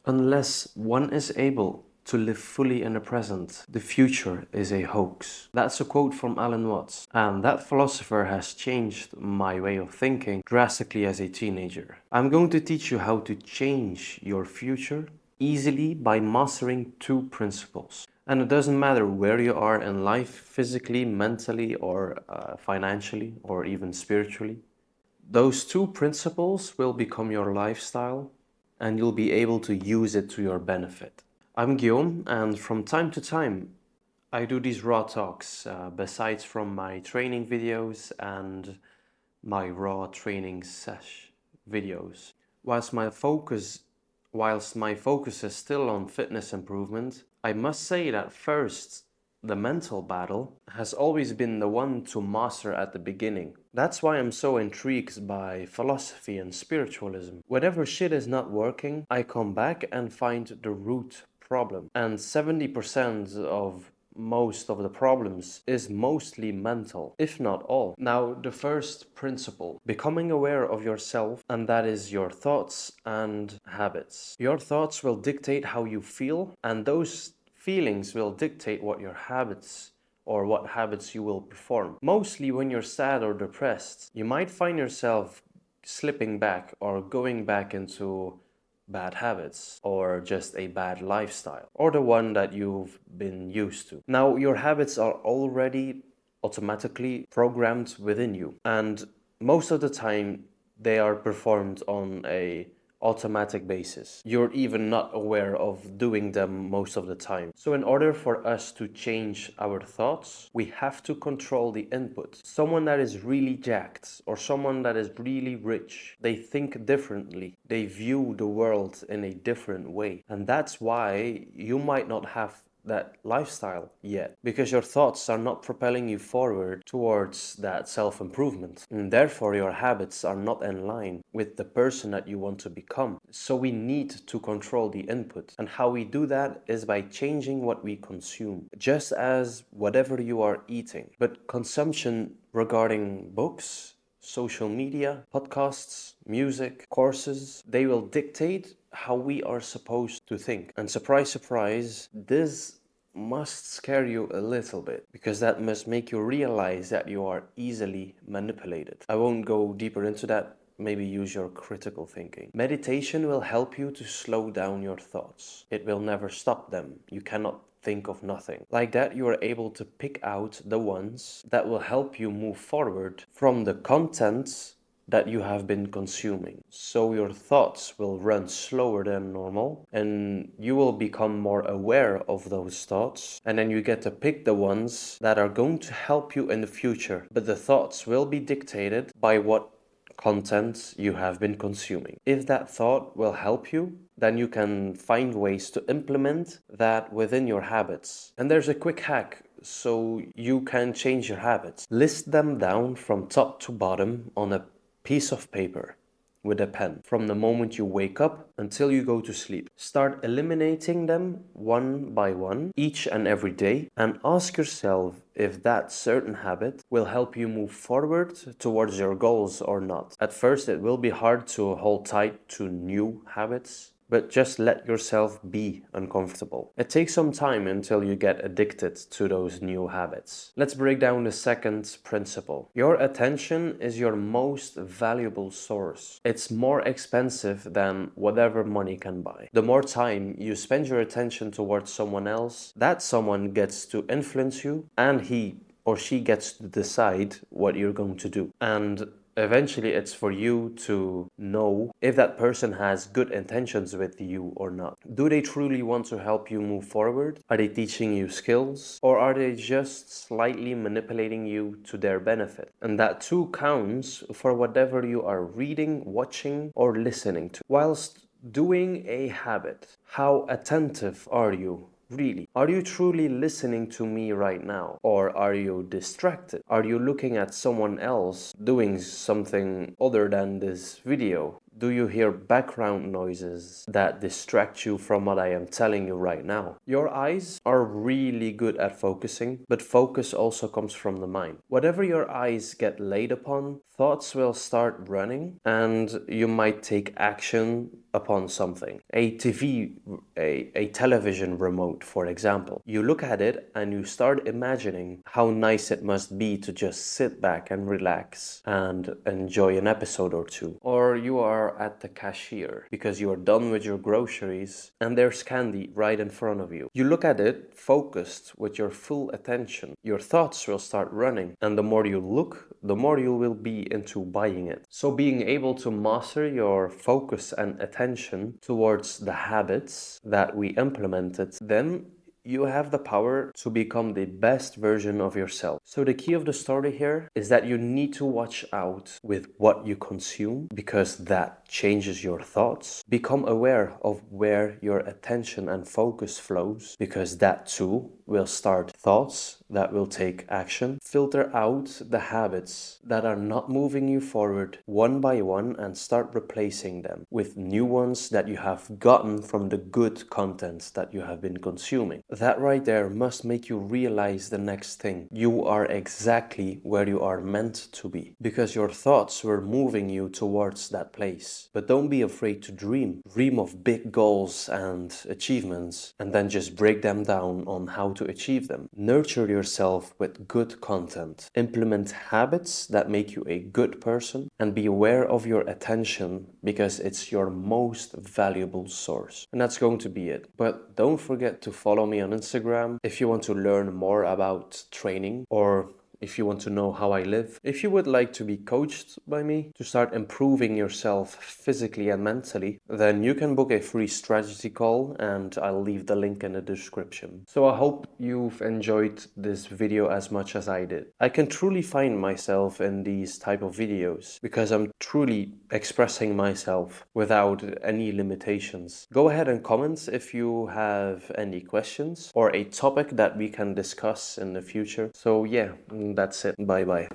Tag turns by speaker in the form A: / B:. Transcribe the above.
A: Unless one is able to live fully in the present, the future is a hoax. That's a quote from Alan Watts, and that philosopher has changed my way of thinking drastically as a teenager. I'm going to teach you how to change your future easily by mastering two principles. And it doesn't matter where you are in life, physically, mentally, or financially, or even spiritually. Those two principles will become your lifestyle and you'll be able to use it to your benefit. I'm Guillaume, and from time to time, I do these raw talks, besides from my training videos and my raw training sesh videos. Whilst my focus is still on fitness improvement, I must say that first, the mental battle has always been the one to master at the beginning. That's why I'm so intrigued by philosophy and spiritualism. Whenever shit is not working, I come back and find the root problem. And 70% of most of the problems is mostly mental, if not all. Now, the first principle, becoming aware of yourself, and that is your thoughts and habits. Your thoughts will dictate how you feel, and those feelings will dictate what your habits or what habits you will perform. Mostly when you're sad or depressed, you might find yourself slipping back or going back into bad habits or just a bad lifestyle or the one that you've been used to. Now, your habits are already automatically programmed within you, and most of the time they are performed on a automatic basis. You're even not aware of doing them most of the time. So in order for us to change our thoughts, we have to control the input. Someone that is really jacked or someone that is really rich, they think differently. They view the world in a different way. And that's why you might not have that lifestyle yet, because your thoughts are not propelling you forward towards that self-improvement, and therefore your habits are not in line with the person that you want to become. So we need to control the input, and how we do that is by changing what we consume, just as whatever you are eating. But consumption regarding books, social media, podcasts, music, courses, they will dictate how we are supposed to think. And surprise, surprise, this must scare you a little bit, because that must make you realize that you are easily manipulated. I won't go deeper into that. Maybe use your critical thinking. Meditation will help you to slow down your thoughts. It will never stop them. You cannot think of nothing. Like that, you are able to pick out the ones that will help you move forward from the content that you have been consuming. So your thoughts will run slower than normal, and you will become more aware of those thoughts, and then you get to pick the ones that are going to help you in the future. But the thoughts will be dictated by what content you have been consuming. If that thought will help you, then you can find ways to implement that within your habits. And there's a quick hack so you can change your habits. List them down from top to bottom on a piece of paper with a pen from the moment you wake up until you go to sleep. Start eliminating them one by one each and every day, and ask yourself if that certain habit will help you move forward towards your goals or not. At first, it will be hard to hold tight to new habits, but just let yourself be uncomfortable. It takes some time until you get addicted to those new habits. Let's break down the second principle. Your attention is your most valuable source. It's more expensive than whatever money can buy. The more time you spend your attention towards someone else, that someone gets to influence you, and he or she gets to decide what you're going to do. And eventually, it's for you to know if that person has good intentions with you or not. Do they truly want to help you move forward? Are they teaching you skills? Or are they just slightly manipulating you to their benefit? And that too counts for whatever you are reading, watching, or listening to. Whilst doing a habit, how attentive are you? Really? Are you truly listening to me right now? Or are you distracted? Are you looking at someone else doing something other than this video? Do you hear background noises that distract you from what I am telling you right now? Your eyes are really good at focusing, but focus also comes from the mind. Whatever your eyes get laid upon, thoughts will start running, and you might take action upon something. A TV, a television remote, for example. You look at it and you start imagining how nice it must be to just sit back and relax and enjoy an episode or two. Or you are at the cashier because you are done with your groceries and there's candy right in front of you. You look at it focused with your full attention. Your thoughts will start running, and the more you look, the more you will be into buying it. So being able to master your focus and attention towards the habits that we implemented, then you have the power to become the best version of yourself. So the key of the story here is that you need to watch out with what you consume, because that changes your thoughts. Become aware of where your attention and focus flows, because that too will start thoughts that will take action. Filter out the habits that are not moving you forward one by one and start replacing them with new ones that you have gotten from the good content that you have been consuming. That right there must make you realize the next thing. You are exactly where you are meant to be, because your thoughts were moving you towards that place. But don't be afraid to dream. Dream of big goals and achievements, and then just break them down on how to achieve them. Nurture yourself with good content. Implement habits that make you a good person, and be aware of your attention, because it's your most valuable source. And that's going to be it. But don't forget to follow me on Instagram if you want to learn more about training, or if you want to know how I live. If you would like to be coached by me to start improving yourself physically and mentally, then you can book a free strategy call, and I'll leave the link in the description. So I hope you've enjoyed this video as much as I did. I can truly find myself in these type of videos because I'm truly expressing myself without any limitations. Go ahead and comment if you have any questions or a topic that we can discuss in the future. So yeah, that's it. Bye bye.